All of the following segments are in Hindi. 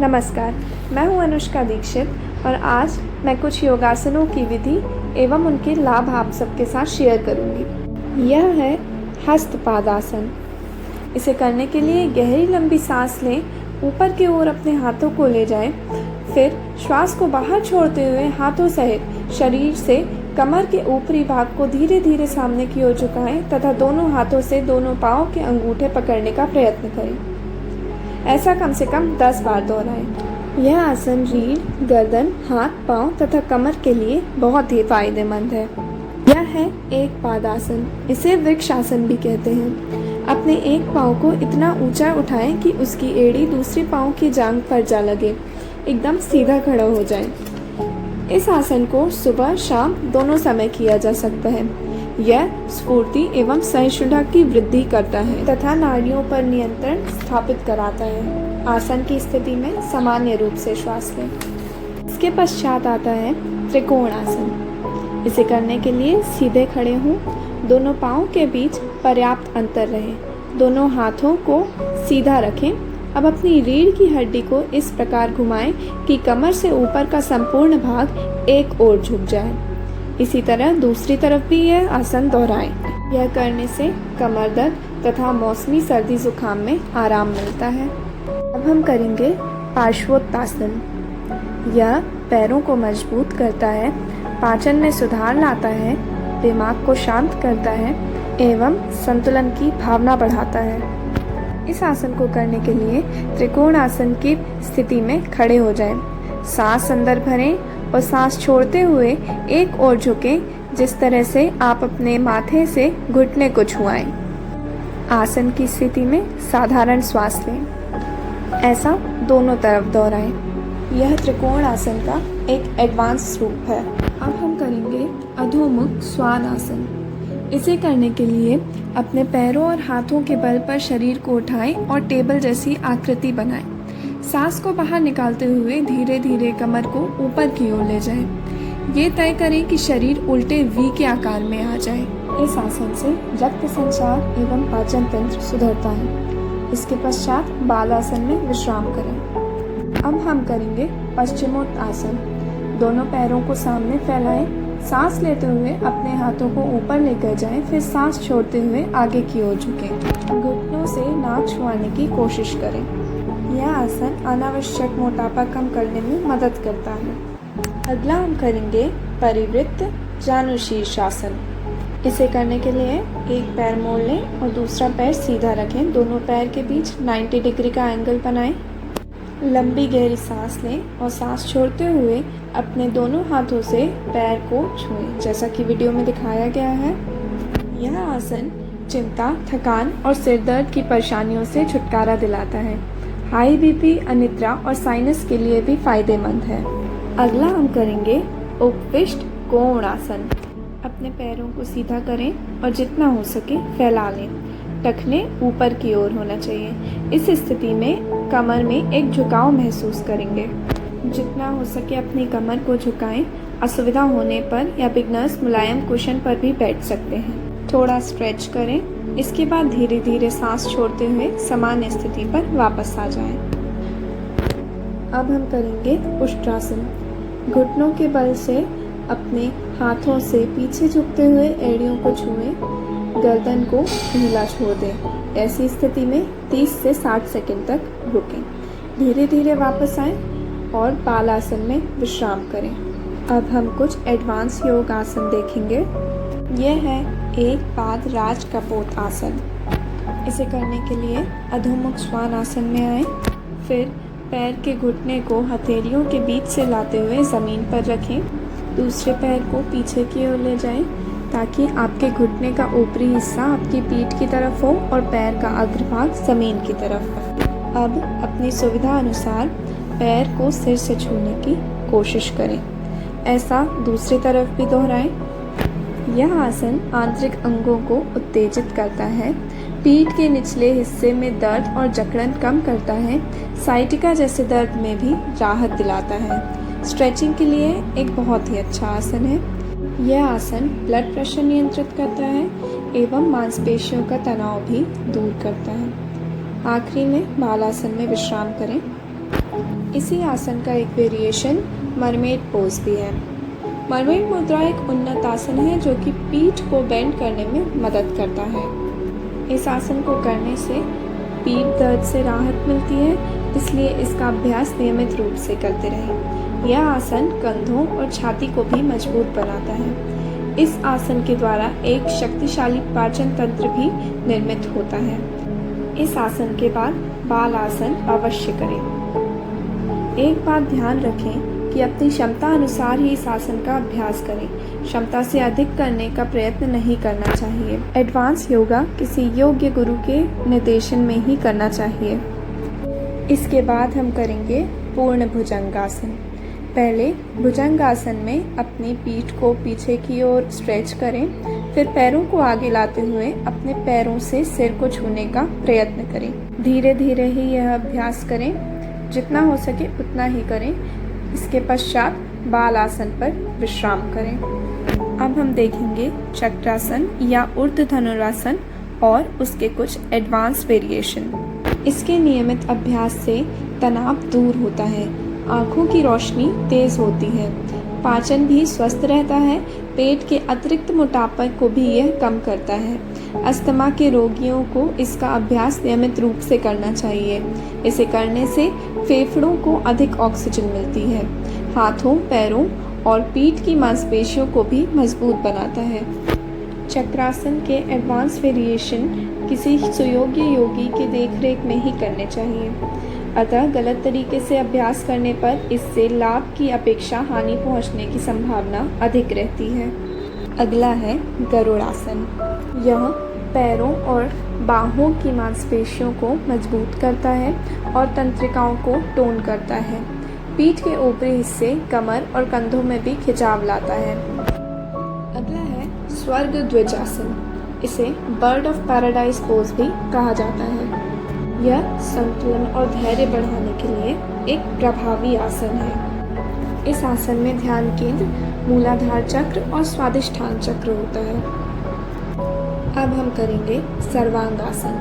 नमस्कार, मैं हूं अनुष्का दीक्षित और आज मैं कुछ योगासनों की विधि एवं उनके लाभ आप सबके साथ शेयर करूंगी। यह है हस्तपादासन। इसे करने के लिए गहरी लंबी सांस लें, ऊपर की ओर अपने हाथों को ले जाएं, फिर श्वास को बाहर छोड़ते हुए हाथों सहित शरीर से कमर के ऊपरी भाग को धीरे धीरे सामने की ओर झुकाएं तथा दोनों हाथों से दोनों पाँव के अंगूठे पकड़ने का प्रयत्न करें। ऐसा कम से कम 10 बार दोहराएं। यह आसन रीढ़, गर्दन, हाथ, पाँव तथा कमर के लिए बहुत ही फायदेमंद है। यह है एक पादासन। इसे वृक्ष आसन भी कहते हैं। अपने एक पाँव को इतना ऊंचा उठाएं कि उसकी एड़ी दूसरी पाँव की जांघ पर जा लगे, एकदम सीधा खड़ा हो जाए। इस आसन को सुबह शाम दोनों समय किया जा सकता है। यह स्फूर्ति एवं सहिष्णुता की वृद्धि करता है तथा नाड़ियों पर नियंत्रण स्थापित कराता है। आसन की स्थिति में सामान्य रूप से श्वास लें। इसके पश्चात आता है त्रिकोण आसन। इसे करने के लिए सीधे खड़े हों, दोनों पाँव के बीच पर्याप्त अंतर रहे, दोनों हाथों को सीधा रखें। अब अपनी रीढ़ की हड्डी को इस प्रकार घुमाएं कि कमर से ऊपर का संपूर्ण भाग एक ओर झुक जाए। इसी तरह दूसरी तरफ भी यह आसन दोहराएं। यह करने से कमर दर्द तथा मौसमी सर्दी जुकाम में आराम मिलता है। अब हम करेंगे पार्श्वोत्तासन। यह पैरों को मजबूत करता है, पाचन में सुधार लाता है, दिमाग को शांत करता है एवं संतुलन की भावना बढ़ाता है। इस आसन को करने के लिए त्रिकोण आसन की स्थिति में खड़े हो जाएं। सांस अंदर भरें और सांस छोड़ते हुए एक ओर झुकें, जिस तरह से आप अपने माथे से घुटने को छुआएं। आसन की स्थिति में साधारण श्वास लें। ऐसा दोनों तरफ दोहराएं। यह त्रिकोण आसन का एक एडवांस रूप है। अब हम करेंगे अधोमुख श्वान आसन। इसे करने के लिए अपने पैरों और हाथों के बल पर शरीर को उठाएं और टेबल जैसी आकृति बनाएं। सांस को बाहर निकालते हुए धीरे धीरे कमर को ऊपर की ओर ले जाएं। ये तय करें कि शरीर उल्टे वी के आकार में आ जाए। इस आसन से रक्त संचार एवं पाचन तंत्र सुधरता है। इसके पश्चात बालासन में विश्राम करें। अब हम करेंगे पश्चिमोत्तासन। दोनों पैरों को सामने फैलाएं, सांस लेते हुए अपने हाथों को ऊपर लेकर जाएं, फिर सांस छोड़ते हुए आगे की ओर झुकें। घुटनों से नाक छुआने की कोशिश करें। यह आसन अनावश्यक मोटापा कम करने में मदद करता है। अगला हम करेंगे परिवृत्त जानुशीर्षासन। इसे करने के लिए एक पैर मोड़ लें और दूसरा पैर सीधा रखें। दोनों पैर के बीच 90 डिग्री का एंगल बनाएं। लंबी गहरी सांस लें और सांस छोड़ते हुए अपने दोनों हाथों से पैर को छुएं, जैसा कि वीडियो में दिखाया गया है। यह आसन चिंता, थकान और सिर दर्द की परेशानियों से छुटकारा दिलाता है। हाई बीपी, अनिद्रा और साइनस के लिए भी फायदेमंद है। अगला हम करेंगे उपविष्ट कोण आसन। अपने पैरों को सीधा करें और जितना हो सके फैला लें। टखने ऊपर की ओर होना चाहिए। इस स्थिति में कमर में एक झुकाव महसूस करेंगे। जितना हो सके अपनी कमर को झुकाएं। असुविधा होने पर या बिगनर्स मुलायम कुशन पर भी बैठ सकते हैं। थोड़ा स्ट्रेच करें। इसके बाद धीरे धीरे सांस छोड़ते हुए सामान्य स्थिति पर वापस आ जाएं। अब हम करेंगे उष्ट्रासन। घुटनों के बल से अपने हाथों से पीछे झुकते हुए एड़ियों को छुएं, गर्दन को ढीला छोड़ दें। ऐसी स्थिति में 30 से 60 सेकंड तक रुकें। धीरे धीरे वापस आएं और बालासन में विश्राम करें। अब हम कुछ एडवांस योग आसन देखेंगे। यह है एक पाद राज कपोत आसन। इसे करने के लिए अधोमुख श्वान आसन में आएं, फिर पैर के घुटने को हथेलियों के बीच से लाते हुए ज़मीन पर रखें। दूसरे पैर को पीछे की ओर ले जाएं ताकि आपके घुटने का ऊपरी हिस्सा आपकी पीठ की तरफ हो और पैर का अग्रभाग ज़मीन की तरफ हो। अब अपनी सुविधा अनुसार पैर को सिर से छूने की कोशिश करें। ऐसा दूसरी तरफ भी दोहराएं। यह आसन आंतरिक अंगों को उत्तेजित करता है, पीठ के निचले हिस्से में दर्द और जकड़न कम करता है, साइटिका जैसे दर्द में भी राहत दिलाता है। स्ट्रेचिंग के लिए एक बहुत ही अच्छा आसन है। यह आसन ब्लड प्रेशर नियंत्रित करता है एवं मांसपेशियों का तनाव भी दूर करता है। आखिरी में बालासन में विश्राम करें। इसी आसन का एक वेरिएशन मरमेड पोज भी है। मरमेड मुद्रा एक उन्नत आसन है जो कि पीठ को बेंड करने में मदद करता है। इस आसन को करने से पीठ दर्द से राहत मिलती है, इसलिए इसका अभ्यास नियमित रूप से करते रहें। यह आसन कंधों और छाती को भी मजबूत बनाता है। इस आसन के द्वारा एक शक्तिशाली पाचन तंत्र भी निर्मित होता है। इस आसन के बाद बाल आसन अवश्य करें। एक बात ध्यान रखें कि अपनी क्षमता अनुसार ही इस आसन का अभ्यास करें। क्षमता से अधिक करने का प्रयत्न नहीं करना चाहिए। एडवांस योगा किसी योग्य गुरु के निर्देशन में ही करना चाहिए। इसके बाद हम करेंगे पूर्ण भुजंगासन। पहले भुजंगासन में अपनी पीठ को पीछे की ओर स्ट्रेच करें, फिर पैरों को आगे लाते हुए अपने पैरों से सिर को छूने का प्रयत्न करें। धीरे धीरे ही यह अभ्यास करें, जितना हो सके उतना ही करें। इसके पश्चात बाल आसन पर विश्राम करें। अब हम देखेंगे चक्रासन या ऊर्ध्व धनुरासन और उसके कुछ एडवांस वेरिएशन। इसके नियमित अभ्यास से तनाव दूर होता है, आँखों की रोशनी तेज होती है, पाचन भी स्वस्थ रहता है, पेट के अतिरिक्त मोटापा को भी यह कम करता है। अस्थमा के रोगियों को इसका अभ्यास नियमित रूप से करना चाहिए। इसे करने से फेफड़ों को अधिक ऑक्सीजन मिलती है, हाथों, पैरों और पीठ की मांसपेशियों को भी मजबूत बनाता है। चक्रासन के एडवांस वेरिएशन किसी सुयोग्य योगी के देखरेख में ही करने चाहिए, अतः गलत तरीके से अभ्यास करने पर इससे लाभ की अपेक्षा हानि पहुंचने की संभावना अधिक रहती है। अगला है गरुड़ासन। यह पैरों और बाहों की मांसपेशियों को मजबूत करता है और तंत्रिकाओं को टोन करता है। पीठ के ऊपरी हिस्से, कमर और कंधों में भी खिंचाव लाता है। अगला है स्वर्ग ध्वजासन। इसे बर्ड ऑफ पैराडाइज पोज भी कहा जाता है। यह संतुलन और धैर्य बढ़ाने के लिए एक प्रभावी आसन है। इस आसन में ध्यान केंद्र मूलाधार चक्र और स्वादिष्ठान चक्र होता है। अब हम करेंगे सर्वांगासन।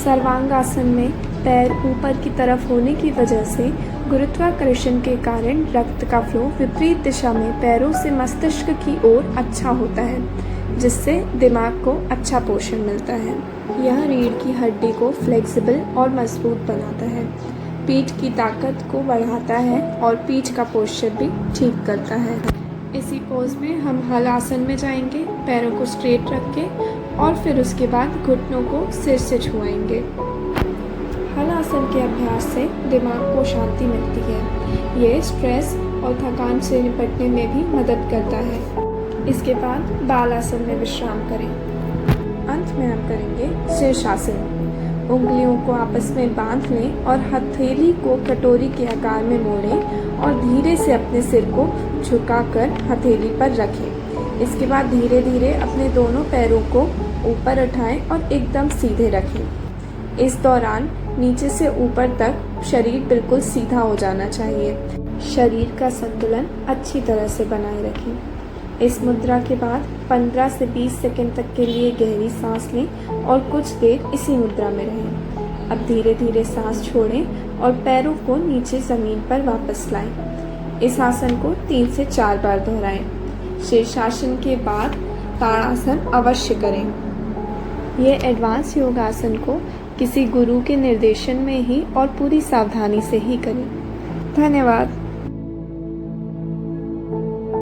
सर्वांगासन में पैर ऊपर की तरफ होने की वजह से गुरुत्वाकर्षण के कारण रक्त का फ्लो विपरीत दिशा में पैरों से मस्तिष्क की ओर अच्छा होता है, जिससे दिमाग को अच्छा पोषण मिलता है। यह रीढ़ की हड्डी को फ्लेक्सिबल और मजबूत बनाता है, पीठ की ताकत को बढ़ाता है और पीठ का पोस्चर भी ठीक करता है। इसी पोज में हम हल आसन में जाएंगे, पैरों को स्ट्रेट रख के, और फिर उसके बाद घुटनों को सिर से छुआएंगे। हल आसन के अभ्यास से दिमाग को शांति मिलती है। ये स्ट्रेस और थकान से निपटने में भी मदद करता है। इसके बाद बाल आसन में विश्राम करें। अंत में हम करेंगे शीर्षासन। उंगलियों को आपस में बांध लें और हथेली को कटोरी के आकार में मोड़ें और धीरे से अपने सिर को झुकाकर हथेली पर रखें। इसके बाद धीरे धीरे अपने दोनों पैरों को ऊपर उठाएं और एकदम सीधे रखें। इस दौरान नीचे से ऊपर तक शरीर बिल्कुल सीधा हो जाना चाहिए। शरीर का संतुलन अच्छी तरह से बनाए रखें। इस मुद्रा के बाद 15 से 20 सेकंड तक के लिए गहरी सांस लें और कुछ देर इसी मुद्रा में रहें। अब धीरे धीरे सांस छोड़ें और पैरों को नीचे ज़मीन पर वापस लाएं। इस आसन को 3 से 4 बार दोहराएं। शीर्षासन के बाद ताड़ासन अवश्य करें। यह एडवांस योगासन को किसी गुरु के निर्देशन में ही और पूरी सावधानी से ही करें। धन्यवाद।